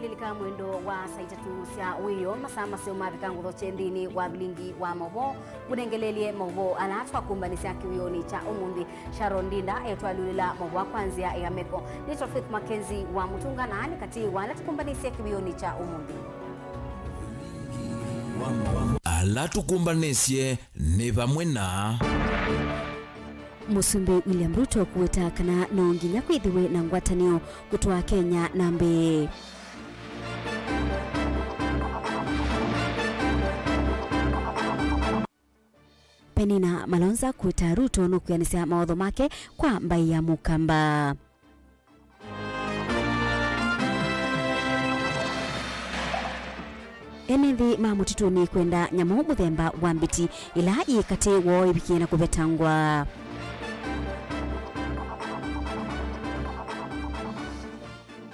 Lilika mwendo wa saitatu sia wiyo masama sio mavikangu dhoche ndini wa Vilingi wa Mauvoo kunengelelie Mauvoo anatwa kumbanisia kiwiyoni cha umundi Sharondinda etwa lulila Mauvoo kwanzia ya meko nito Faith Makenzi wa Mutunga na ani kati wanatukumbanisia kiwiyoni cha umundi alatukumbanisye ni vamwe na Musumbi William Ruto kuwetakana nonginya kwithiwe na ngwatanio kutoa Kenya nambe Penina Malonza kuita Ruto nukuyanisia mawadho make kwa mbai ya mukamba. Enethi mamutituni kwenda nyamu muthemba wa mbiti ila yikati wo ibikiena kuvetangwa.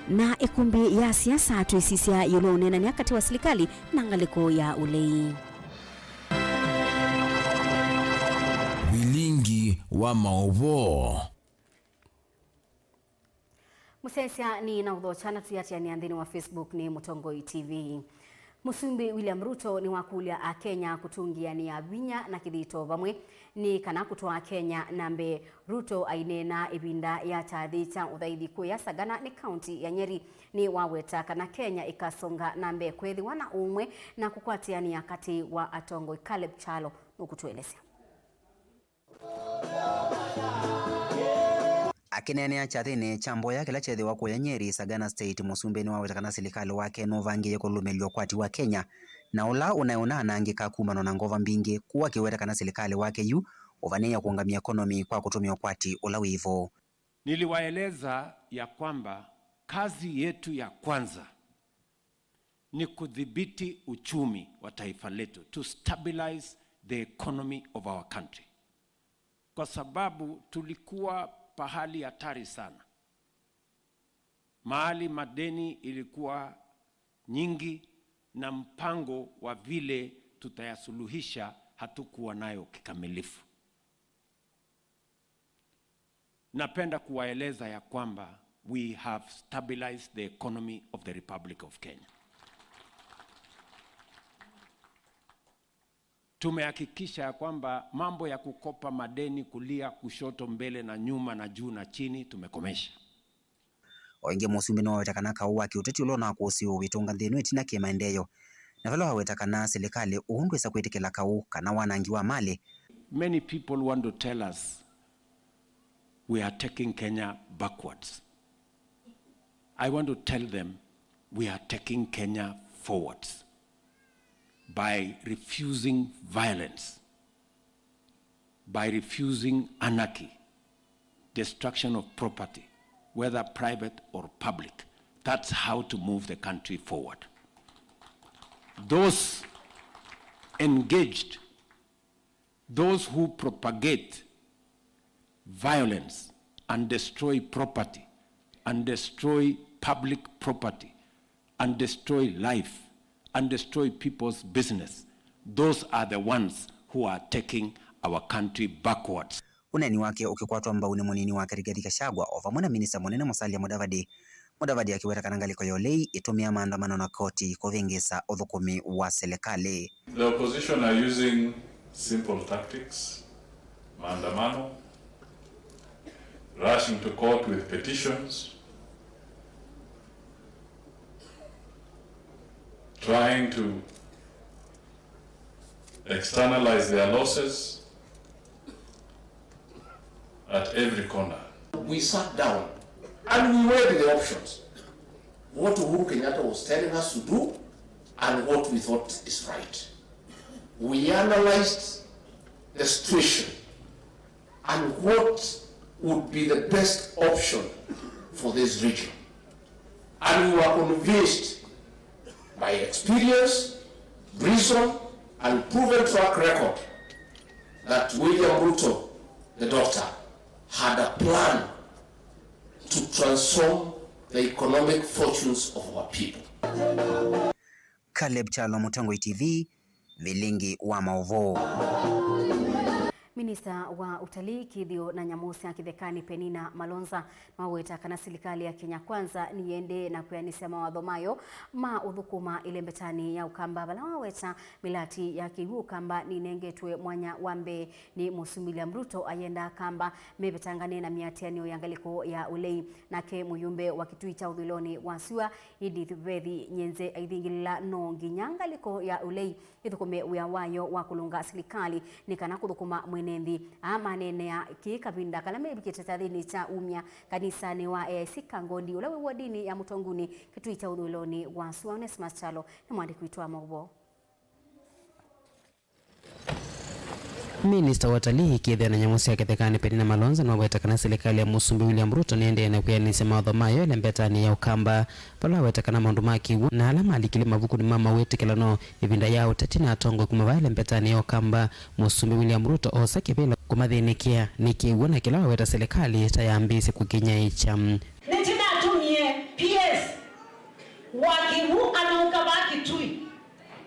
Na ikumbi ya siasa tuisisia yulone na nyakati wa serikali na ngaliko ya ulei. Vilingi wa Mauvoo. Musesia ni na udhochana tuyati ni andhini wa Facebook ni Mutongoi TV. Musumbi William Ruto ni wakulia Kenya kutungia ni abinya na kidhito vamwe ni kana kutoa Kenya nambe Ruto ainena ibinda ya chadhicha udhaidi kuya sagana ni county ya Nyeri ni waweta kana Kenya ikasonga nambe kwethi wana umwe na kukwatia ni yakati wa atongo Caleb Chalo nukutuelezea. Akinenea chathini chambo ya kila chethi wako ya Nyeri Sagana State Musumbi ni wawetakana serikali wake novangi yako lumelio kwati wa Kenya na ula unaonana angika kumano na ngova mbingi kuwa kiwetakana serikali wake yu ovanea kuangamia ekonomi kwa kutumia kwati ula wivo. Niliwaeleza ya kwamba kazi yetu ya kwanza ni kudhibiti uchumi wa taifa letu, to stabilize the economy of our country, kwa sababu tulikuwa pahali hatari sana, mahali madeni ilikuwa nyingi na mpango wa vile tutayasuluhisha hatukuwa nayo kikamilifu. Napenda kuwaeleza ya kwamba we have stabilized the economy of the Republic of Kenya. Tumehakikisha ya kwamba mambo ya kukopa madeni kulia kushoto mbele na nyuma na juu na chini tumekomesha. Oinge Musumbi no wawetakana kauwa kiuteti ulona kuhusiu witunga nthinu itina kimaendeyo na valo wawetakana serikali uundwesa kwitikila kau kana wanangiwa mali. Many people want to tell us we are taking Kenya backwards. I want to tell them we are taking Kenya forwards by refusing violence, by refusing anarchy, destruction of property, whether private or public. That's how to move the country forward. Those engaged, those who propagate violence and destroy property, and destroy public property, and destroy life, and destroy people's business, those are the ones who are taking our country backwards. Uneni wake ukikwatwa mbauni munini wake Rigathi Gachagua ovamwe minister munene Musalia Mudavadi akiwetakana ngaliko yolei itumia maandamano na koti kuvingisa uthukumi wa serikali. The opposition are using simple tactics, maandamano, rushing to court with petitions, trying to externalize their losses at every corner. We sat down and we weighed the options. What Uhuru Kenyatta was telling us to do and what we thought is right. We analyzed the situation and what would be the best option for this region. And we were convinced by experience, reason, and proven track record that William Ruto, the doctor, had a plan to transform the economic fortunes of our people. Caleb Chalo, Mutongoi TV, Vilingi wa Mauvoo. Minista wa utalii Kithio na Nyamusi Kithekani Penina Malonza maweta kana serikali ya Kenya Kwanza niende na kuyanisa mawatho mayo ma uthukuma ile mbetani ya ukamba bala maweta milati ya kigu kamba ninengetwe mwanya wambe ni Musumili Mruto ayenda kamba mebetangane na miatianio ya ngaliko ya ulei nake muyumbe wa kitui cha uthiloni wasua Edith Vethi nyenze aithingila no nginyanga liko ya ulei ithukume uya wayo wa kulunga serikali nikana kuthukuma mwenendi amanene ya kikabinda kala mebikite tathini cha umya kanisa ni wa AIC Kangondi ulawe wa dini ya Mutonguni kitui cha uthiloni wasua Onesmus Chalo ni mwandiki wetu wa Mauvoo. Minista wa utalii Kithio na Nyamusi Kithekani Penina Malonza maweta kana serikali ya Musumbi William Ruto niende na kuyanisa mawatho mayo ile mbetani ya ukamba pala weta kana maundu maki na alama alikile mavuku ni mama wete kelano ibinda yao tatina atongo kumava ile mbetani ya ukamba Musumbi William Ruto osake vela kumathinikia nikiwona kila weta serikali tayambise kukinya icha nitina atumie PS wakivu anaukaba kitui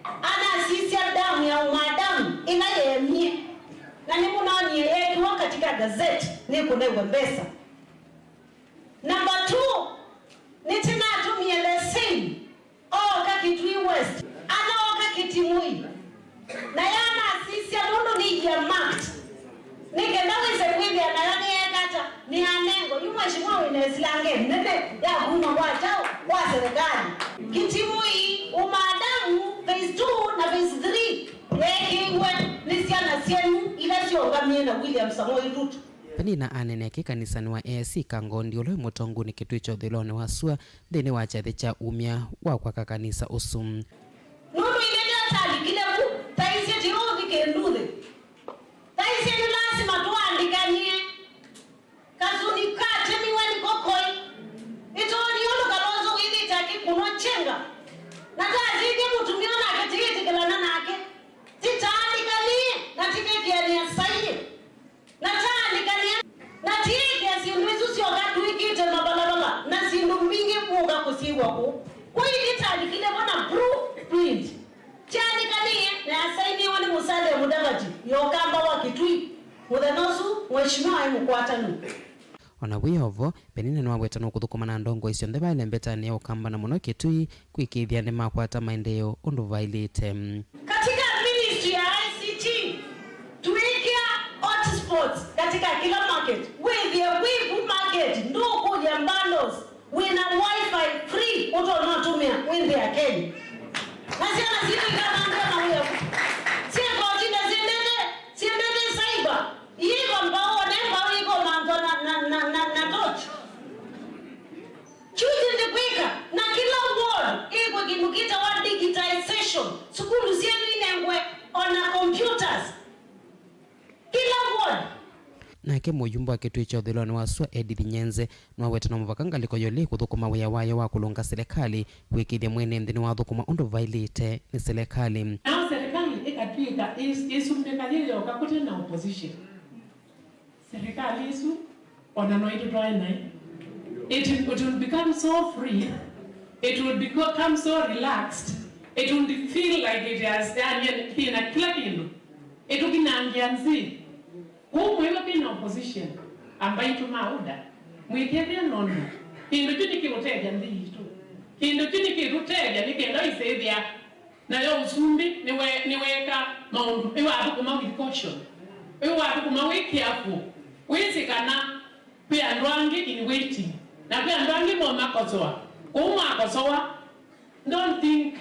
ana sisi damu ya umadamu inayemie na ni munani yekiwa katika gazeti ni kunewe mbesa. Number 2 ni tina atumie leseni oka Kitui West ana oka Kitimui na yana asisi ya mundu ni ya marked ni kendaweze kwidi anayani ekata ni anengo yu mheshimiwa Wineslange nene ya kuma wachao wa serikali Kitimui umadamu phase 2 na phase 3 Penina aneneke kanisani wa AIC Kangondi ule Mutonguni kitui cha uthiloni wasua thini wa chathi cha umya wa kwa kanisa usum nundu ilenda tali kile ku taisi tirothi kenduthe taisi ni lazima tuandikanie kazuni kate miweni kokoi itoni yolo kalonzo withi taki kuno chenga na tazike mutumio na ketiketi kelana nake titaandikanie na tiketi ya sahihi na taandikanie na tiketi ya sinduizu sio gatu ikite na balabala na sindu mbingi kuga kusigwa ku kwa hiyo taandikile bona blueprint taandikanie na sahihi wani musale mudavati yokamba wa Kitui muthanosu mheshimiwa mukwatanu ona wiyovo Penina nwa weta no kuthukuma na ndongo icio nthe baile mbetani ya ukamba na muno Kitui kwikithia ni makwata maendeo undu vailite katika ministry ya ICT tuikia hotspots katika kila market with the Wivu market ndugu ya bundles wina wifi free utonatumia with the Kenya nasema sisi kama ndana huyo sio kwa jina siendele cyber hiyo ambao wanaemba wiko na touch choose the quicker na kila ward iko kimukita wa digitization sukulu sienu inengwe on computers kila ward nake muyumba wa kitui cha uthiloni wasua Edith Nyenze nwa weta no muvakanga liko yoli kuthukuma waya wayo wa kulunga serikali kwikithia mwene nthini wa thukuma undu vailite ni serikali na serikali ikatwika isumbekaliyo kakuti na opposition serikali isu onanoitu twainai it will become so free, it will become so relaxed, it will feel like it has been a clapping. It will be nangianzi. Who will be in opposition? Ambaye tumauda. Mwikethia nono. Kindu chini kiruteja nditu. Kindu chini kiruteja nikenda isevya. Na yo usumbi niweka maundu. Iwa atukuma with caution. Iwa atukuma with careful. Wisikana pia ndwangi in waiting. Na pia ndwangi makosoa. Kumakosoa don't think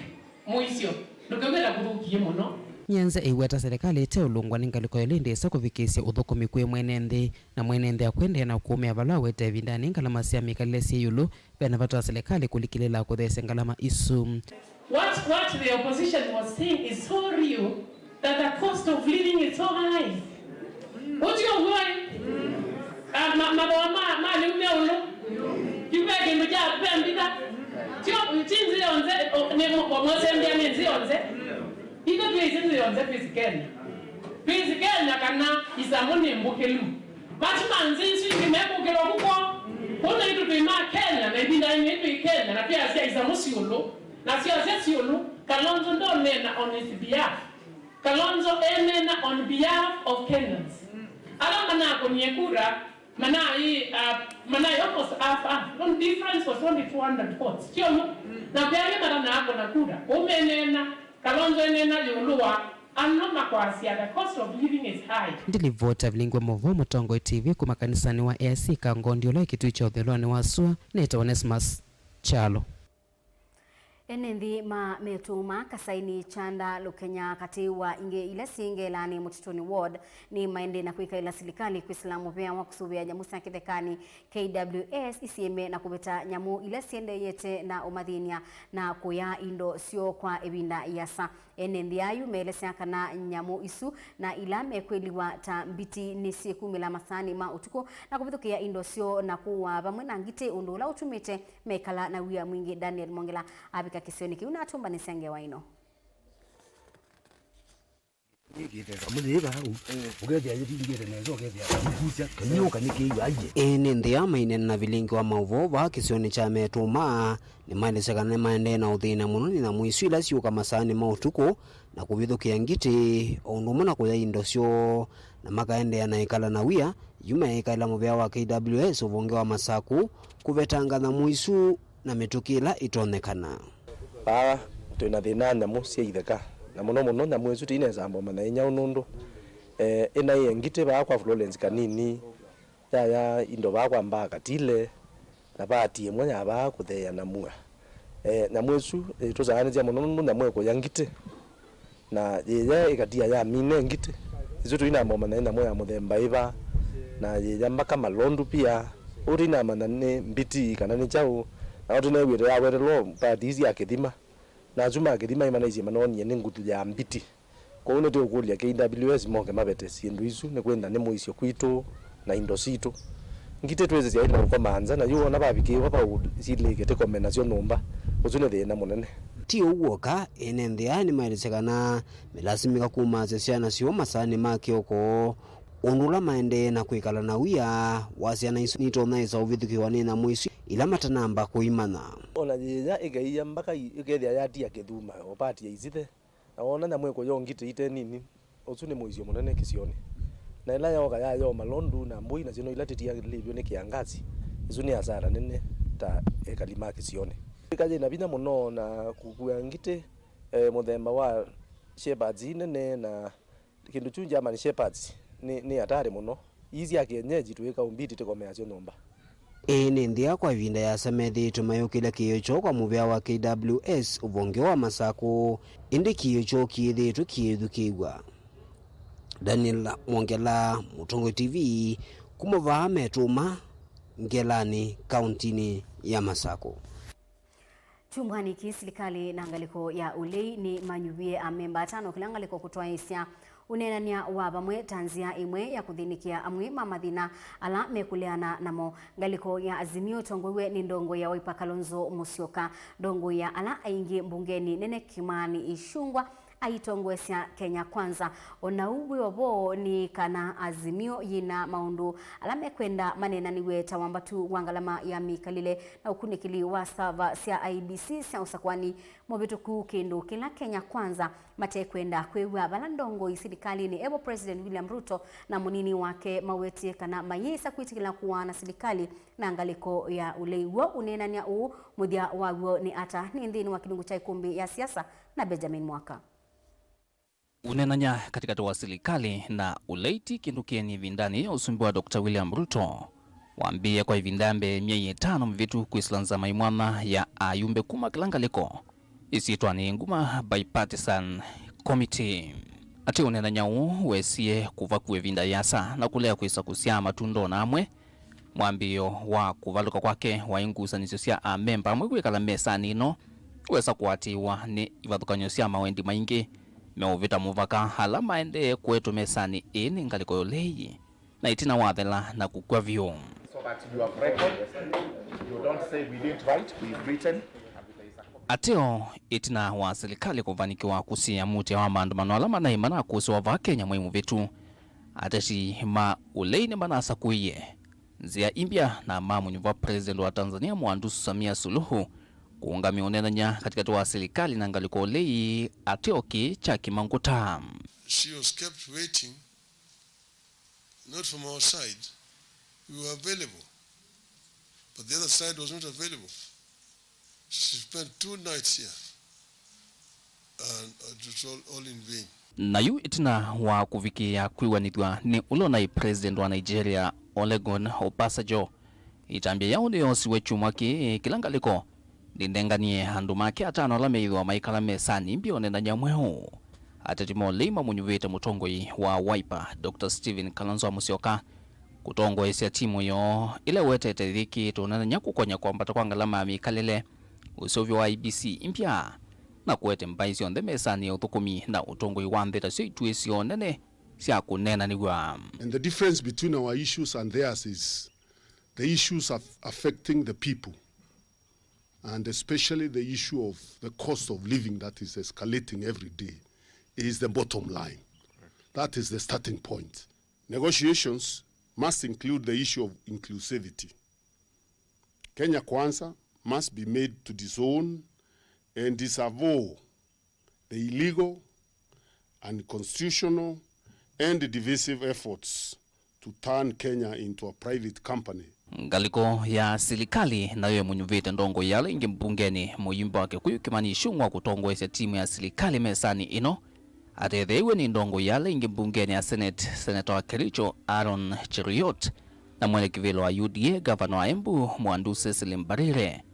muisio. Ndukewera kuthukie muno. Nyenze iweta serikali ite ulungwa ningaliko yolindisa kuvikisya uthukumi kwi mwenenthi na mwenenthi akwendea na ukumia vala wete vindani ngalama sia mikalesi yulu pena vatu wa serikali kulikilela kuthese ngalama isu. What the opposition was saying is so real that the cost of living is so high. What you going? Mama liumia ulu. Kipeke mja pembika. Tio chinzi onze nemo mose mbia menzi onze. Iko tuizinzi onze fisikeni. Fisikeni nakana isamuni mbukelu. Machimanzi isu ikimebukelo kuko. Kuna itu tuima Kenya na ibinda itu Kenya na pia asia isamusi ulu. Na siya asia ulu Kalonzo ndo nena on his behalf. Kalonzo nena on behalf of Kenyans. ala mana kwenye kura mana almost half no difference was only 200 votes sio na pia mara na hapo na kura umenena Kalonzo nena yulua anoma kwa sia the cost of living is high. Ndilivota Vilingi wa Mauvoo Mutongo TV kuma kanisani wa AIC Kangondiolo kitu cha utheloni wa sua neta Onesmus Chalo. Enendi metuma kasaini chanda lukenya kati wa inge ila singe lani mutitoni ward ni maende na kuika ila silikali kuislamu vya wakusubia jamusi ya kithekani KWS isieme na kubeta nyamu ila siende yete na umadhinia na kuya indo sio kwa ebinda yasa. Enendi ayu meelesea kana nyamu isu na ila mekweliwa tambiti ni siku mila masani ma utuko na kubitukia indo sio na kuwa bamwena ngite undula utumite mekala na wia mwingi Daniel Mongela abika kisioni kiuna atumba nisenge waino. Nindi ya mainen na Vilingi wa Mauvoo wa kisioni cha metuma ni maeleseka maende na uthina muno ni na muisu ila siuka masani mautuko na kubithukia ngiti ondumu na kuya indo sio na makaende ya naikala na wia yuma ikala muvea wa KWS uvonge wa masaku kuvetanga na muisu na metukila itonekana. Ba twina thina nyamu cia itheka na muno na mwesu tineza mboma na inya unundu ina yengite ba kwa Florence kanini ya indo ba kwa mbaka tile na ba tie mwanya ba kuthea na mua na mwesu tuzanija muno na mweko yangite na yeya ikatia ya mine ngite izo twina mboma na ina moya muthemba iba na yeya mbaka malondu pia urina manane mbiti kana ni chao na watu na wire ya werelo pa dizi ya kithima na zuma kithima imana izi manoni ni ngutu ya mbiti kwa uno tyo kulia KWS monge mabete sindu isu ne kwenda ne muisyo kwitu na indosito ngite tweze cia ina kwa manza na yuona babiki wapa sileke te kombination nomba uzune thina munene ti uwoka enenthia ni maelesekana milasimika kuma ciana cio masani make oko undula maende na kuikala na wia wasiana isu nitona isa uvithukiwa ni na muisu ila matanamba kuimana ona yeya igaiya mbaka ikethia yatia kithuma opati izithe na ona na mweko yongite ite nini usune muisyo munene kisioni na ila yoga ya yo malondu na mbui na zino ila titia livyo ni kiangazi isu ni hasara nene ta ekalima kisioni kaje na bina muno na kukuangite muthemba wa shepherds nene na kindu chunja mani shepherds ni hatari muno izi ya kienyeji tuweka umbiti tekomea cio nomba ni nthia kwa vinda ya samethi tumayukile kiyocho kwa muvea wa KWS uvonge wa masaku indi kiyocho kiithitu kiithukiwa. Daniel Mongela, Mutongo TV, kumuvaa metuma Ngelani kauntini ya Masako. Chumbani serikali na ngaliko ya ulei ni manyuvie amemba 5 kilangaliko kutoa hisia unenania wa bamwe tanzia imwe ya kuthinikia amwe mamadhina ala mekuleana namo ngaliko ya azimio tongwewe ni ndongo ya Wiper Kalonzo Musyoka ndongo ya ala aingi mbungeni Nene Kimani Ichung'wah aitongwesya Kenya Kwanza ona uwe wabo ni kana azimio yina maundu alame kwenda manena niwe tawambatu wangalama ya mikalile na ukunikili wa sava sia IBC sia usakwani mobituku kendo kila Kenya Kwanza mate kwenda kwewa balandongo isidikali ni ebo President William Ruto na munini wake maweti kana mayesa kuitikila kuwa na serikali na ngaliko ya uleiwo unenania mudia wawo ni ata ni ndini wa kidungu cha ikumbi ya siasa na Benjamin Mwaka. Unenanya katika wa serikali na uleiti kindukieni vindani usumbi wa Dr. William Ruto waambie kwa vindambe 500 mvitu kuislanza maimwana ya ayumbe kuma kilangaliko isitwa ni nguma bipartisan committee ati unenanya wesie kuva kuwe vinda yasa na kulea kuisa kusia matundo na amwe mwambio wa kuvaluka kwake waingusa nisosia amemba amwe kuwekala mesa nino wesa kuatiwa ni ivathukanyo sia mawendi maingi meovita muvaka hala maende kwetu mesani ini ngaliko yoleyi na itina wathela na kukwa vyo. So that you have record, you don't say we didn't write, we've written. Ateo itina wa serikali kuvanikiwa kusia muti wa maandamano alama na imana kuhusu wa Kenya muhimu vitu atashi ma uleini manasa kuiye nzia imbia na mamu nyuva president wa Tanzania Mwandusu Samia Suluhu kuunga mionenanya katika wa serikali na ngaliko olei ateo ki cha kimanguta. She was kept waiting not from our side. We were available, but the other side was not available. She spent 2 nights here, and it was all in vain. Nayu itina wa kuvikia kwiwanithwa ni ulona president wa Nigeria Olusegun Obasanjo itambia yaunde yonsi wechumwaki kilangaliko ndenganie handu make atano la meithwa maikala mesani mbione na nyamweho atatimo lima munyuvite mutongoi wa Wiper Dr. Stephen Kalonzo Musyoka kutongoesya timu yo ile wetete thiki tunana nyakukonya kwambata kwangalama mikalele usovyo wa IBC impya na kuwete mbaisi on the mesani ya utukumi na utongoi wa ndeta sio ituesio nene siya kunena niwa. And the difference between our issues and theirs is the issues affecting the people, and especially the issue of the cost of living that is escalating every day is the bottom line. That is the starting point. Negotiations must include the issue of inclusivity. Kenya Kwanza must be made to disown and disavow the illegal, unconstitutional, and divisive efforts to turn Kenya into a private company. Ngaliko ya silikali na yo munyuvite ndongo yale ingi mbungeni muyimbo wake kuyukimani shungwa kutongoesya timu ya silikali mesani ino atethewe ni ndongo yale ingi mbungeni ya Senator wa Kericho Aaron Cheruiyot na mwene kivilo wa UDA Governor wa Embu Mwandu Cecily Mbarire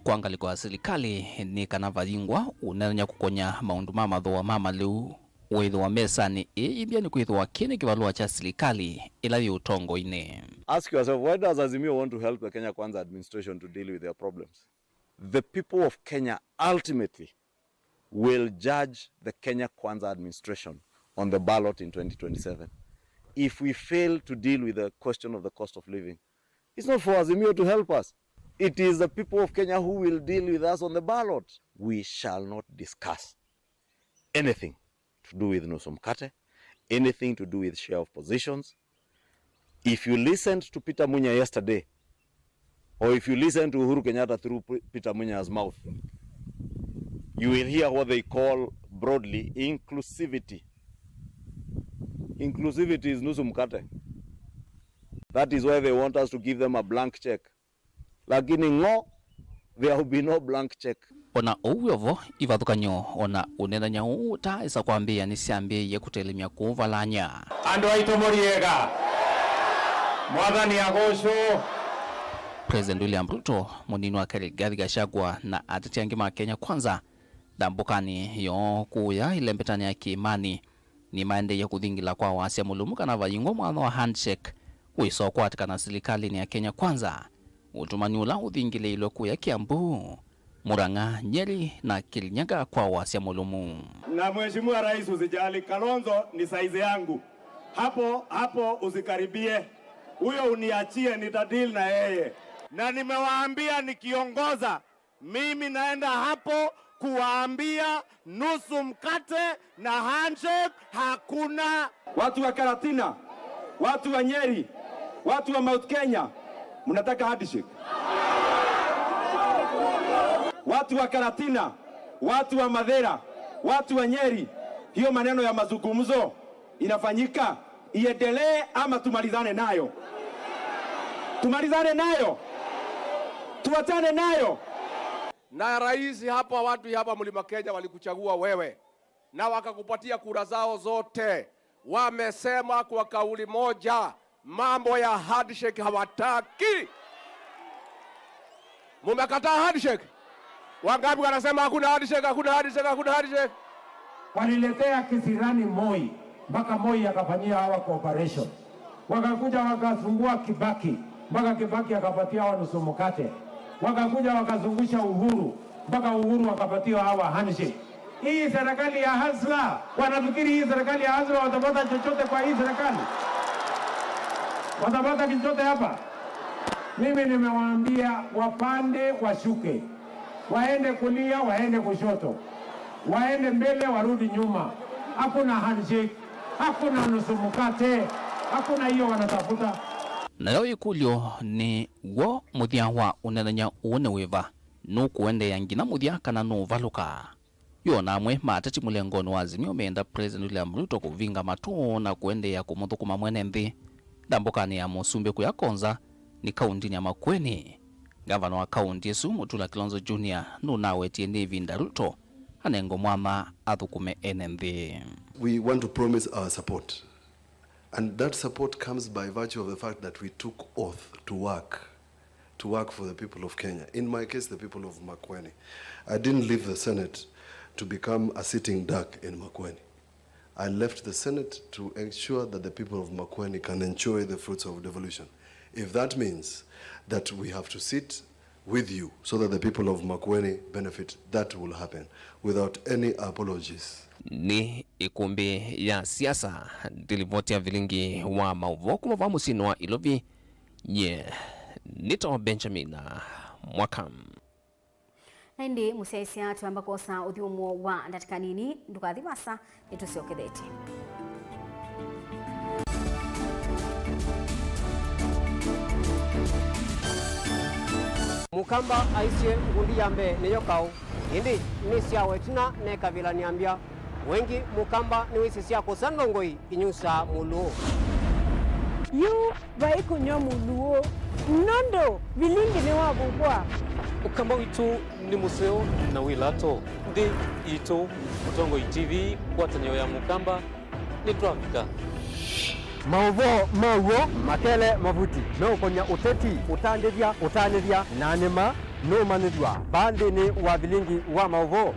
kwangaliko ya silikali ni kanava yingwa unenya kukonya maundu mama dhoa mama liu weidho wa mesani ibia ni kuidho wa kine kivalua cha silikali ila yu utongo ine. Ask yourself, why does Azimio want to help the Kenya Kwanza administration to deal with their problems? The people of Kenya ultimately will judge the Kenya Kwanza administration on the ballot in 2027. If we fail to deal with the question of the cost of living, it's not for Azimio to help us. It is the people of Kenya who will deal with us on the ballot. We shall not discuss anything to do with nusu mkate, anything to do with share of positions. If you listened to Peter Munya yesterday, or if you listen to Uhuru Kenyatta through Peter Munya's mouth, you will hear what they call broadly inclusivity. Inclusivity is nusu mkate. That is why they want us to give them a blank check. Lakini ngo, there will be no blank check. Ona uwevo ivathukanyo ona unenanya uta isa kwambia nisiambie ye kutelemia kuvalanya. Ando aitomoriega. Mwathani agocwo. President William Ruto munini wa Rigathi Gachagua na atetiangi ma Kenya Kwanza dambukani yo kuya ile mbetani ya kiimani ni maende ya kuthingila kwa wasia mulumuka na vayingo mwana wa handshake wiso kwa atikana silikali ni ya Kenya Kwanza utumanyula uthingile ilo kuya Kiambu, Murang'a, Nyeri na Kirinyaga kwa wasia mulumu. Na Mheshimiwa Rais usijali, Kalonzo ni saizi yangu. Hapo usikaribie. Huyo uniachie, nitadili na yeye. Na nimewaambia nikiongoza, mimi naenda hapo kuwaambia nusu mkate na handshake hakuna. Watu wa Karatina, watu wa Nyeri, watu wa Mount Kenya, mnataka handshake? Watu wa Karatina, watu wa Madera, watu wa Nyeri, hiyo maneno ya mazungumzo inafanyika, iendelee ama tumalizane nayo? Tumalizane nayo? Tuachane nayo? Na rais hapa, watu hapa Mlima Kenya walikuchagua wewe na wakakupatia kura zao zote. Wamesema kwa kauli moja mambo ya handshake hawataki. Mumekataa handshake? Wangapi wanasema hakuna handshake, hakuna handshake, hakuna handshake? Waliletea kisirani Moi, mpaka Moi akafanyia hawa cooperation. Wakakuja wakazungua Kibaki, mpaka Kibaki akapatia hawa nusu mkate. Wakakuja wakazungusha Uhuru, mpaka Uhuru akapatia hawa handshake. Hii serikali ya hasla, wanafikiri hii serikali ya hasla watapata chochote kwa hii serikali? Watapata chochote hapa? Mimi nimewaambia wapande washuke. Waende kulia, waende kushoto. Waende mbele, warudi nyuma. Hakuna handshake, hakuna nusu mkate, hakuna hiyo wanatafuta. Na leo ikulio ni wo muthia wa unenanya uone wiva nukuende yangina muthia kana nuvaluka. Yo namwe matati mulengoni wa Azimio meenda President William Ruto kuvinga matu na kuende ya kumuthukuma mwene nthi ndambokani ya Musumbi kuyakonza ni kaunti ya Makueni. Gavana wa kaunti yesu Mutula Kilonzo Jr. nunawetie Nevinda Ruto anengo mwama athukume enenthi. We want to promise our support, and that support comes by virtue of the fact that we took oath to work for the people of Kenya. In my case, the people of Makueni. I didn't leave the Senate to become a sitting duck in Makueni. I left the Senate to ensure that the people of Makueni can enjoy the fruits of devolution. If that means that we have to sit with you so that the people of Makueni benefit, that will happen without any apologies. Ni ikumbi ya siasa dilivotia Vilingi wa Mauvoo kumava musino wa Ilovi nito Benjamin Mwakam. Naindi musiaisia tuamba kosa uthiumo wa ndatikanini ndukathivasa nitusiokethete. Mukamba aisie ngundi yambe niyo kau indi nisia wetina neka vila niambia wengi mukamba ni wisi sia kusandongoi inyusa muluo yu vaiku nyo muluo nondo Vilingi ni wabubwa ukamba witu ni museo na wilato ndi ito Mutongo TV kwatanyo ya mukamba ni tuafika Mauvoo makele mavuti no konya uteti utandithia nanima no manithwa bandi ni wa Vilingi wa Mauvoo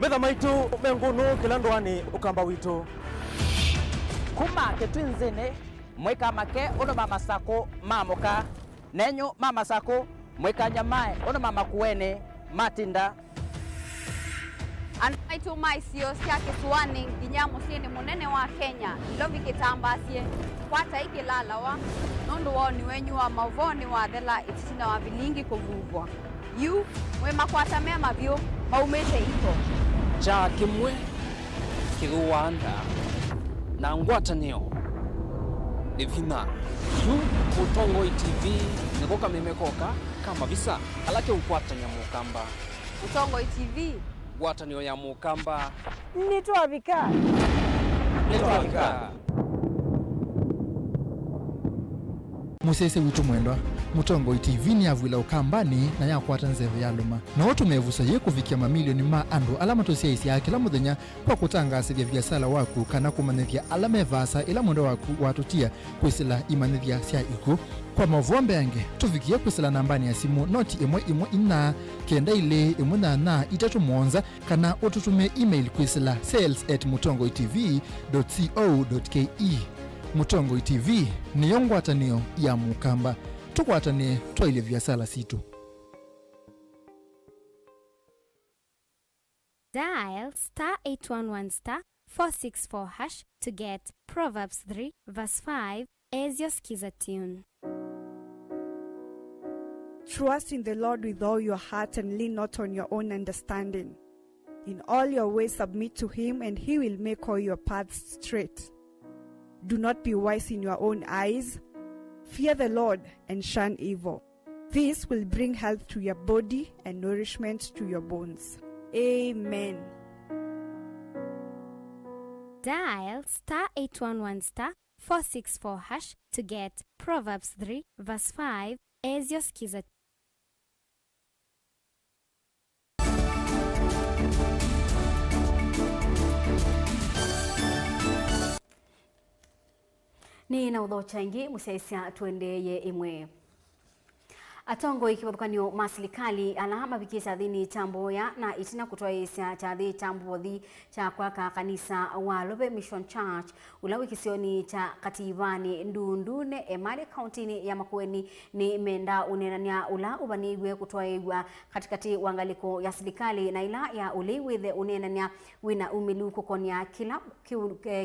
metha maitu menguno kilandwani ukamba witu kuma ketwinzene mweka make ono mama sako mamoka nenyo mama sako mweka nyamae ono mama kuene matinda Anaitu maisio sia kisuani nginyamo sieni munene wa Kenya Ilovi kitambasie kwata ikilalawa nundu wao ni wenyu wa Mauvoo ni wathela itisina wa Vilingi kuvuvwa yu mwe makwata mema vyo maumete iko cha kimwe kiruanda na ngwatanio Livina yu Mutongo TV nikoka memekoka kama visa alake ukwatanya mukamba Mutongo TV ngwatanio ya mukamba nituavika musese witu mwendwa Mutongo TV ni avwila ukambani na yakwata nzeve ya luma na watu mevusa ye kuvikia mamilioni ma andu alama tosiaisi ya kila muthenya kwa kutangasivya viasala waku kana kumanithia alama evasa ila mwendo waku watutia kwisila imanithia sia iku kwa mavombe yange tuvikia kwisila nambani ya simu noti imwe ina kenda ile imwe na itatu mwonza kana ututume email kwisila sales@mutongotv.co.ke. Mutongo TV ni yongwatanio ya mukamba tukwatane twaile viasala situ. Dial *811*464# to get Proverbs 3 verse 5 as your skiza tune. Trust in the Lord with all your heart and lean not on your own understanding. In all your ways submit to him and he will make all your paths straight. Do not be wise in your own eyes. Fear the Lord and shun evil. This will bring health to your body and nourishment to your bones. Amen. Dial *811*464# to get Proverbs 3 verse 5 as your skiza. Ni na udhocha ingi musiaisia tuendeye imwe. Atongo ikiwathukanio masilikali alama bikisa dhini chamboya na itina kutoa isia chathi chambothi cha kwaka kanisa wa Lobe Mission Church ulawi kisioni cha kativani ndundune emali kauntini ya Makueni ni menda unenania ula ubanigwe kutoa igwa katikati wangaliko ya silikali na ila ya uliwithe unenania wina umiluko konia kila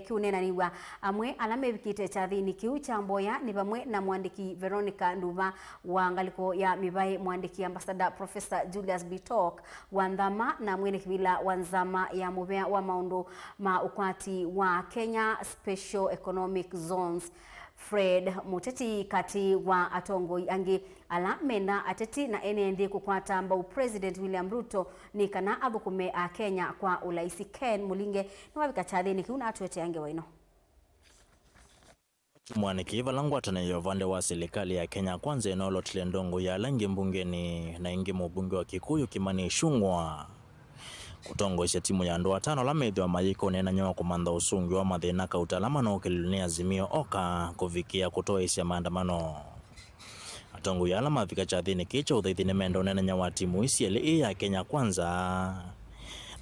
kiunenaniwa amwe alame bikite chathi ni kiu chamboya ni bamwe na mwandiki Veronica Nduva wangaliko ya mibai mwandiki ambassador Professor Julius Bitok wandhama na mwene kibila wanzama ya muvea wa maundu ma ukwati wa Kenya Special Economic Zones Fred Muteti kati wa Atongo angi ala menda ateti na enendi kukwata ambao President William Ruto ni kana athukume a Kenya kwa ulaisi Ken Mulinge ni wabika chathini kiuna atuete ange waino. Mwaniki valangwatana ya vande wa serikali ya Kenya Kwanza eneo ndongo ya langi mbungeni na ingi mbunge wa Kikuyu Kimani Ichung'wah kutongoesha timu ya ndoa tano la medhi wa mayiko nena nyewa kumanda usungi wa mathina kautalama na ukililunia Azimio Oka kufikia kutoesha maandamano. Atongo ya alama vika chathini kicho udhaithini mendo nena nyewa timu isi ya Kenya Kwanza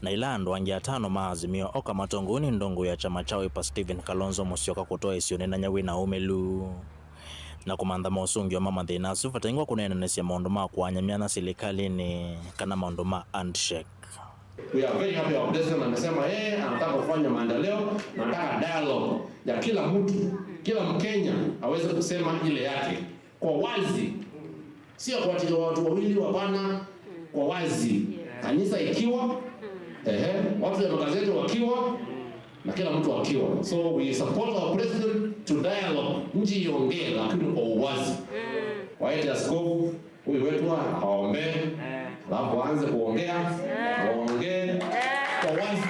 na ila andwangi atano ma Azimio Oka matongoni ndongo ya chama chao pa Stephen Kalonzo Musyoka kutoesha nena nyewe na umelu na kumanda mausungi wa mama thina sufatengwa kunena nesia maundu ma kuanyamiana serikali ni kana maundu ma handshake. We are very happy our president amesema anataka kufanya maendeleo, anataka dialogue ya kila mtu, kila Mkenya aweze kusema ile yake kwa wazi, sio kwa watu wawili wapana, kwa wazi. Kanisa ikiwa watu wa magazeti wakiwa na kila mtu akiwa. So we support our president to dialogue, nchi iongee lakini kwa uwazi. Waite askofu huyu wetu aombe, alafu aanze kuongea, waongee kwa wazi.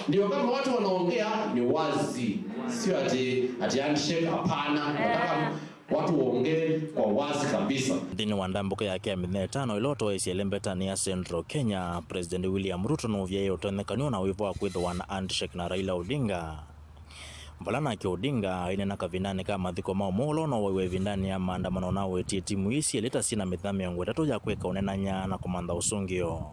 Ndio kama watu wanaongea ni wazi, sio ati handshake, hapana. Nataka watu waongee kwa wazi kabisa. Dini wandambuke ya kia midne tano iloto esi elembetani ya Central Kenya, President William Ruto novya utonekaniwa na wivo wa kwitho wana handshake na Raila Odinga. Mbalana ki Odinga inena kavinane kama thiko maumolo no wewe vindani ya maandamano na wetie timu isi eleta sina mithami yangu tatu ya kweka unenanya na komanda usungio.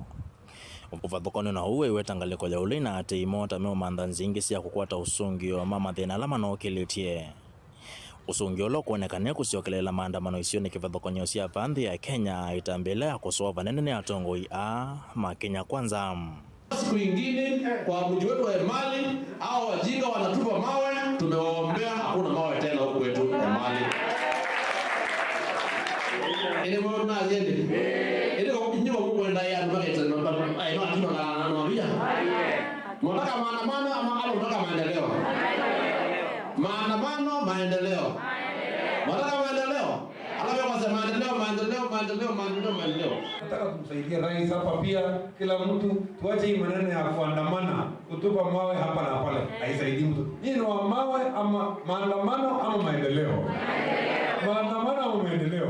Upuvathokoni na uwe wetangaliko ya ulina ati imota meo manda nzingi siya kukwata usungio mama thina alama na okeletie. Usungio lo kuonekania kusiokelela maandamano isio ni kivathokonyo usia pandhi ya Kenya itambelea kusoa nene ya tongoi Kenya Kwanza. Siku ingine kwa mji wetu wa Emali au wajinga wanatupa mawe, tumewaombea hakuna mawe tena huko wetu Emali. Ile mbona ajende? Ile kwa kinyo huko kwenda ya market na ai no akino na novia. Mnataka maandamano ama unataka maendeleo? Maandamano, maendeleo. Mnataka maendeleo? Alafu kwa sema maendeleo. Nataka kumsaidia rais hapa pia, kila mtu tuache hii maneno ya kuandamana, kutupa mawe hapa na pale. Haisaidii mtu. Hii ni wa mawe ama maandamano ama maendeleo? Maandamano ama maendeleo?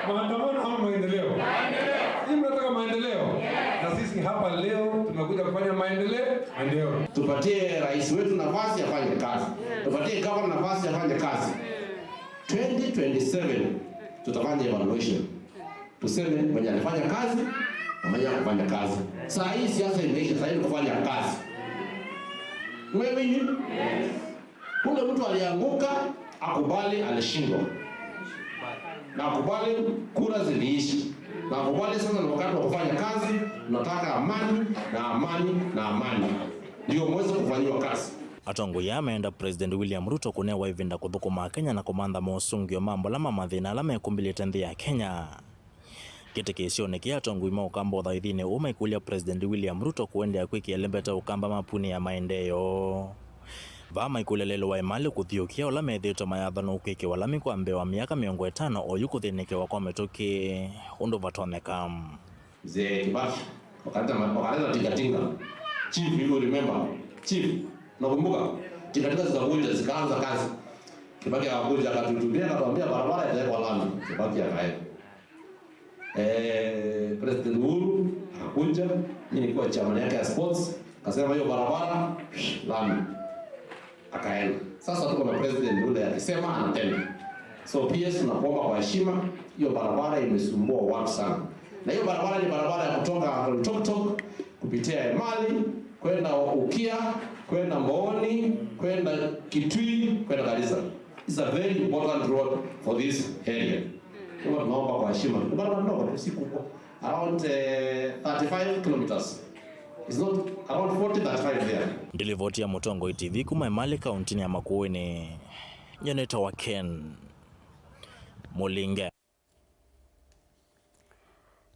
Maandamano ama maendeleo? Hii mnataka maendeleo. Na sisi hapa leo tumekuja kufanya maendeleo. Tupatie rais wetu nafasi afanye kazi. Tupatie gavana nafasi afanye kazi. 2027 tutafanya evaluation. Tuseme mwenye alifanya kazi na mwenye hakufanya kazi. Saa hii siasa imeisha, saa hii kufanya kazi. Wewe ni? Kule mtu alianguka, akubali alishindwa. Na akubali kura ziliishi. Na akubali sasa ni wakati wa kufanya kazi, tunataka amani na amani na amani. Ndio mweze kufanywa kazi. Atongo ya ameenda President William Ruto kunewa ivinda kuthukuma Kenya na komanda mausungio mambo lama mathina alama ekumbili tenthi ya Kenya. Kiti kisio kia atongo ima ukamba uthaithine umaikulia President William Ruto kuendea kwiki elembeta ukamba mapuni ya maendeleo. Vama ikulelelo wa Emali kuthiukia ulame thito mayathano ukwiki walami kwa mbewa miaka 50 oyukuthinike wakwa metoki undu vatoneka. Mzee Kibaki wakaleta tingatinga. Chief, you remember? Chief, nakumbuka tingatinga zikakuja zikaanza kazi. Kibaki akakuja akatutumia akatuambia barabara itawekwa lami. Kibaki akaenda. President Uhuru akakuja, mimi nilikuwa chairman yake ya sports, akasema hiyo barabara lami. Akaenda. Sasa tuko na president yule akisema anatenda. So PS tunakuomba kwa heshima, hiyo barabara imesumbua watu sana. Na hiyo barabara ni barabara ya kutoka Tok kupitia Emali kwenda Ukia, kwenda Mbooni, kwenda Kitui, kwenda Garissa. It's a very important road for this area. Tunaomba kwa heshima. Barabara ndogo si kubwa. Around 35 kilometers. It's not around 40-35 there. Ndilivoti ya Mutongo TV kuma Emali kaunti ya Makueni. Nyeneta wa Ken Mulinge.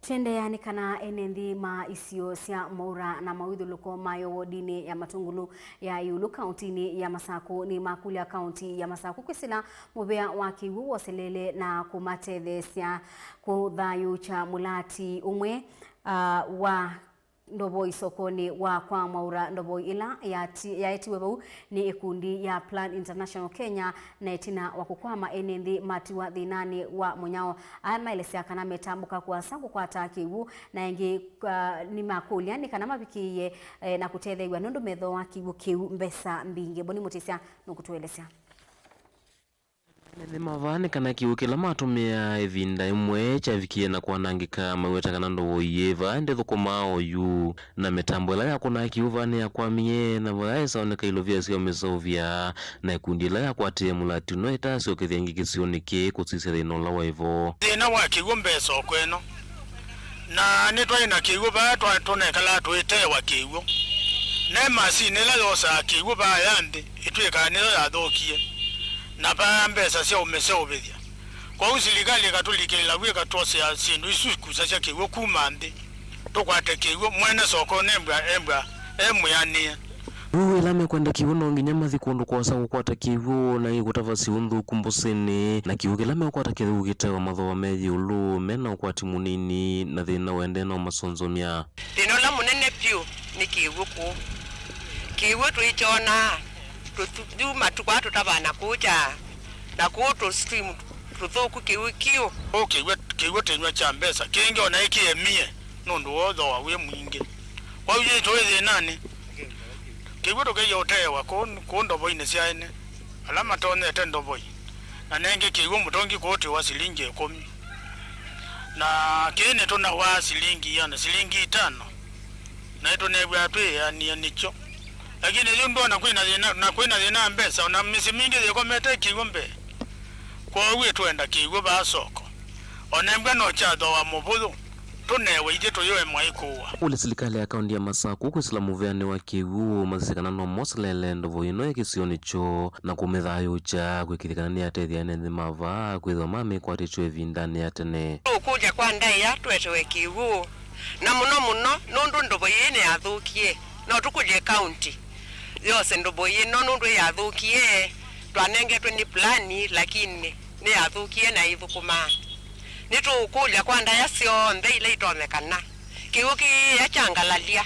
Tende yani kana enendi ma isio sia maura na mawithuluko mayo wodini ya Matungulu ya Iulu kauntini ya Masaku ni makulia kaunti ya Masaku kwisila mubea wa kiwu waselele na kumatethesia kuthayu cha mulati umwe wa ndoboi sokoni wa kwa maura ndoboi ila yaetiwe bau ni ikundi ya Plan International Kenya na itina wakukwama enendi matiwa dhinani wa munyao ama ilesea kana metambuka kwa sangu kwa takiwu na ingi ni makuli yani kana mabikiye na kutethewa nundu metho wa kiwu kiwu mbesa mbingi boni mutisia nukutuelesea Ni mavane kana kiukila matumia evinda imwe chavikie na kwanangika maweta kana ndo yeva ende thukumao yu na mitambo ila yakuna kiuvane ya kwamie na waesa oneka ilovia sio mesovia na ikundila ya kwate mulati no itasio kithengi kisionike kutsise thino la waivo thina wa kiumbe sokweno na nitwa ina kiuba tonekala twite wa kiuo ne masine la yosa kiuba yandi itwika nilo yathokie na pambesa sio umesovithia kwa usiligali katulikela wika tose ya sindu isu kusasha kiwo kumande tokwate kiwo mwene soko embwa emuyania ila mekwenda kiwo no nginyama thikundu kwasa gukwata kiwo na igutava siundu kumbusini na kiwo kila mekwata kiwo gitewa mathoa meji ulu mena ukwati munini na thina wende no masonzomia thina la munene pio ni kiwo ku kiwo tuichona tutuma tukwatu tabana kucha na kuto stream tuthoku kiwikio kiwo tenywa cha mbesa kingi ona ikiemie nundu wotho wa we mwingi kwa hiyo toeze nani kiwo toke yotewa kondo boine siaine alama tone tendo boy na nenge kiwo mutongi kote wa silingi 10 na kene tona wa silingi yana silingi 5 na ito nebwa twe yani nicho lakini yumbo na kwina zina mbesa ona misi mingi ziko mete kiwombe kwa uwe tuenda kiwo ba soko onembwa no chado wa Mauvoo tunewe ije toyoe mwaikuwa ule serikali ya kaunti ya Masaku kuislamu vyane wa kiwu mazisikana no moslele ndovo ino ekisioni cho na kumethayo cha kwikithikana ni atethia nende mava kwitho mami kwa ticho evindani atene ukuja kwa ndai ya twetewe kiwu na muno nundu ndovo yene athukie no tukuje county yose ndobo yino nundu yathukie twanengetwe ni plani lakini ni yathukie na ithukuma nitukuja kwa ndaya sionthe ile itomekana kiuki yachangalalia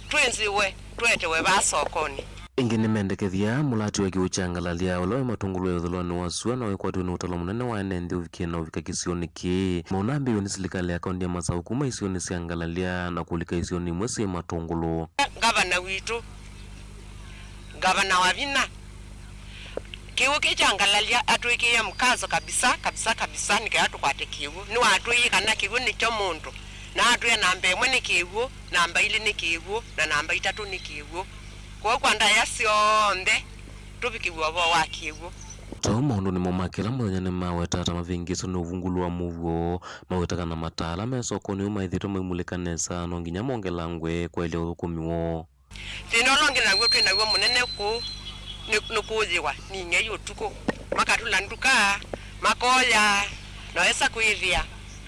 twenziwe twetewe ba sokoni ingine mendekethia mulati wa kiuchangalalia ulo matungulu yotholoni wasua na wekwatu ni utalo munene wa nende uvikie na uvika kisioni ki maunambi yoni serikali ya kaunti ya Masaku kuma isioni siangalalia na kulika isioni mwesi matungulu gavana witu gavana wa Vina kiwo kichangalalia atwikie mkazo kabisa nikatu kwate kiwo ni watu yikana kiwo ni cho mundu na atu ya namba 1 ni kiwo namba 2 ni kiwo na namba 3 ni kiwo kwa kwanda yasionde tubikiwa bo wa kiwo Tau maundu ni momakela muthenya ni maweta ta mavingiso ni uvungulu wa Mauvoo maweta kana matala mesokoni umaithito maimulikanesa no nginya mongelangwe kwa ile uthukumiwo tinolongela ngwe twinagwo munene ku nukuziwa ninge yutuko makatula nduka makoya noesa kuithia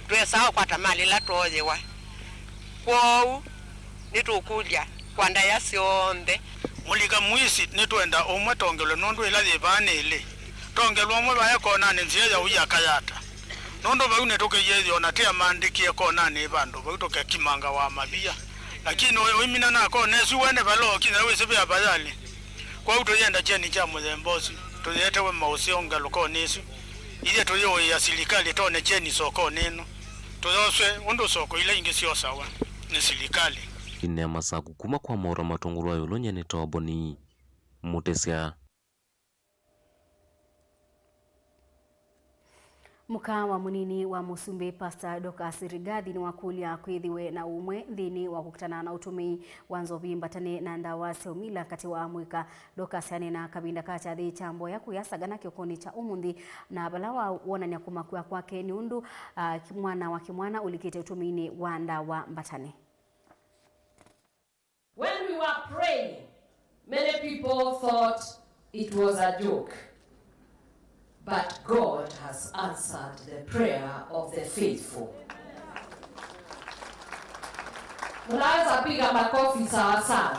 twesa kwata mali la toziwa kwou nitukulya kwanda yasionde mulika mwisi nitwenda omwe tongelo nundu ila thibanile tongelo omwe baya kona ni nzia ya uyakayata nundu baune toke yezi onatia mandikie kona ni bandu baitoke kimanga wa mabia lakini wimina na kona su wene balo kina wese bya bayali kwa utoyenda cheni cha muzembosi tuyetewe mausionga loko nisu ile toyo ya serikali tone cheni soko neno tuzoswe undu soko ile ingesio sawa ni serikali ine Masaku kuma kwa mora matungulu ayo lonye ni toboni mutesia Muka wa munini wa Musumbi Pastor Docas Rigathi ni wakulia kwithiwe na umwe nthini wa kukutana na utumi wa nzovi mbatane na ndawa seumila kati wa amwika Docas na kabinda kacha thi chambo ya kuyasagana kiokoni cha umundi na balawa wonania kumakua kwake ni undu mwana wa kimwana ulikite utumini wa ndawa mbatane. When we were praying, many people thought it was a joke. But God has answered the prayer of the faithful. Unaweza piga makofi sawa sawa.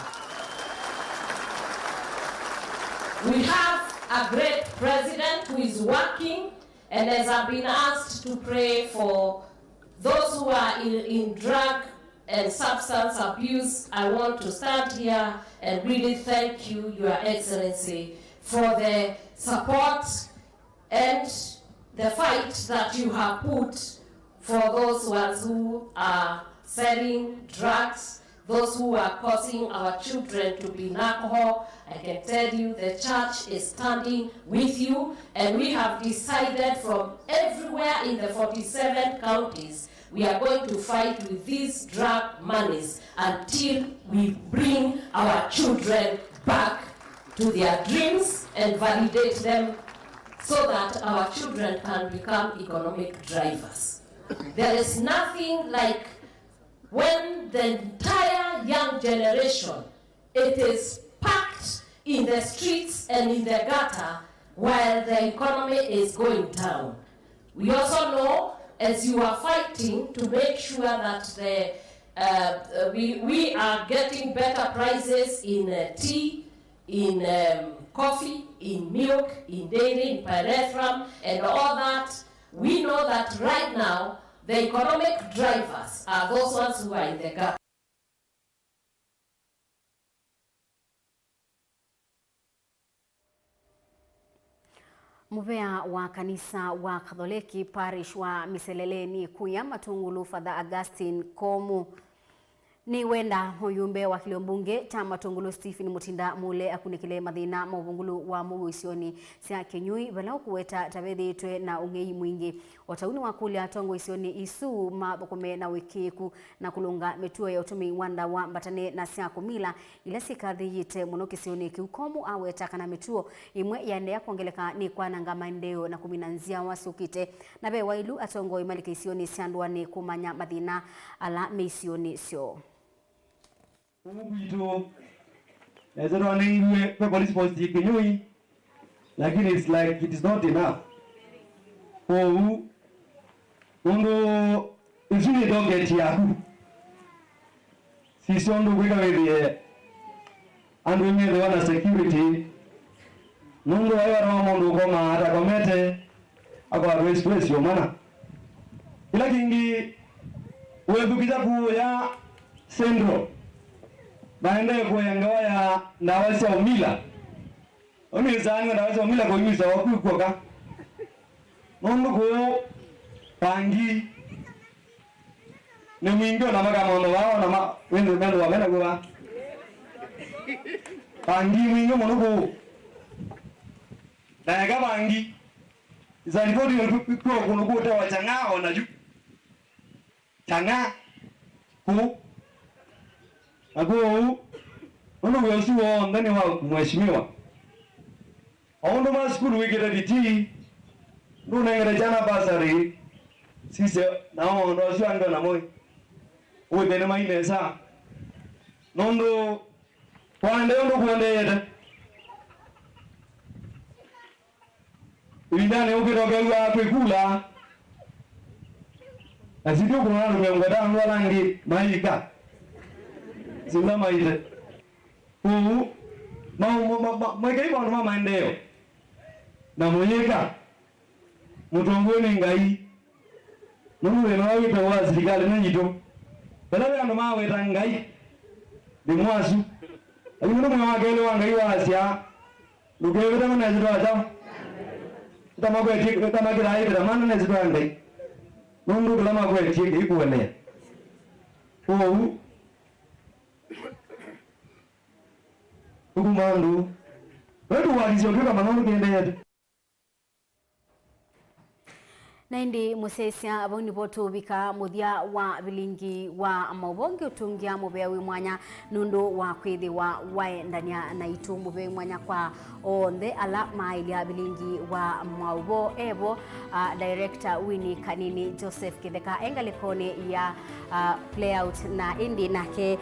We have a great president who is working and has been asked to pray for those who are in drug and substance abuse, I want to stand here and really thank you, Your Excellency, for the support and the fight that you have put for those ones who are selling drugs, those who are causing our children to be in alcohol. I can tell you the church is standing with you, and we have decided from everywhere in the 47 counties, we are going to fight with these drug monies until we bring our children back to their dreams and validate them so that our children can become economic drivers. There is nothing like when the entire young generation, it is packed in the streets and in the gutter while the economy is going down. We also know, as you are fighting to make sure that we are getting better prices in tea, in coffee, in milk, in dairy, in pyrethrum, and all that, we know that right now, the economic drivers are those ones who are in the gap. Muvea wa kanisa wa Katholiki parish wa Miseleleni Kuya Matungulu Father Augustine Komu ni wenda muyumbe wa kiliombunge cha Matungulu Stephen Mutinda mule akunikile mathina mauvungulu wa Mauvoo isioni sia Kenyui vala kuweta tabethitwe na ungei mwingi otauni wa kulia tongo isioni isu mabokome na wikiku na kulunga metuo ya utumi wanda wa mbatane na sia kumila ila sikadhi yite munoki isioni kiukomu aweta kana metuo imwe yande ya kuongeleka ni kwa nanga maendeo na kuminanzia wasukite na be wailu atongo imalike isioni siandwa ni kumanya mathina ala meisioni sio. Ubito ezero anengwe kwa police post Kenyui, lakini it's like it is not enough. Undo isuni doget yaku sisi ondo kweka wewe and we made the security nundo ayo ro mondo koma ata komete akwa space yo mana ila kingi wewe kitabu ya sendro baende kuyangawa ya ndawasi ya umila omizani ndawasi ya umila kunyuza wakukoka nondo ko pangi ne mwingo na maga mono wao na wendo mendo wa mena kwa pangi mwingo mono ko daga pangi zanipodi kwa kunukuta wa changao na ju changa ku ako ono wesuo ndani wa mheshimiwa aondo maskuru wigera biti nduna ngera jana basari sisi nao ndo shwanga na moyo udene mainesa nondo kwande ndo kwande yete indane ukirogewa kwekula asidio kuna ndo ngada ndo langi maika zina maite mwekei bono mama ndeo na mwenyeka mutongoni ngai numuwe na wita wa serikali na nyito bala ndo mawe tangai de mwasu ayuno mwe wagele wa ngai wa asia lugeweta na ziro aja tamako eti tamako rai bra manna na ziro ngai nundu bala mako eti ikuone Ugumandu wetu waliziotoka maneno kiendelea Naindi musesia aboni boto bika muthia wa Vilingi wa Mauvoo utungia mubea wi mwanya nundu wa kwithi wa wae ndania na itu mubea mwanya kwa onde ala maili ya Vilingi wa Mauvoo ebo director WINAKE Joseph Kitheka engalikoni ya playout na indi nake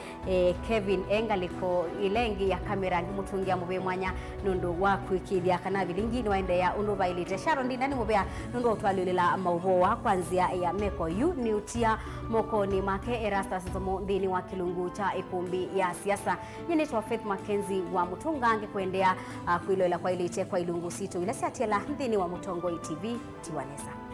Kevin engaliko ilengi ya kamera mutungia mubea mwanya nundu wa kwikithia kana Vilingi ni waende ya undu bailite Sharon ndani mubea nundu utwalulila Mauvoo wa kwanzia ya meko yu ni utia mokoni make Erastus Nzomo ndini wa kilungu cha ikumbi ya siasa nyenetwa Faith MAKENZI wa Mutungange kuendea kuiloela kwa ilite kwa ilungu sito ila siatiela ndini wa Mutongo TV Tiwanesa.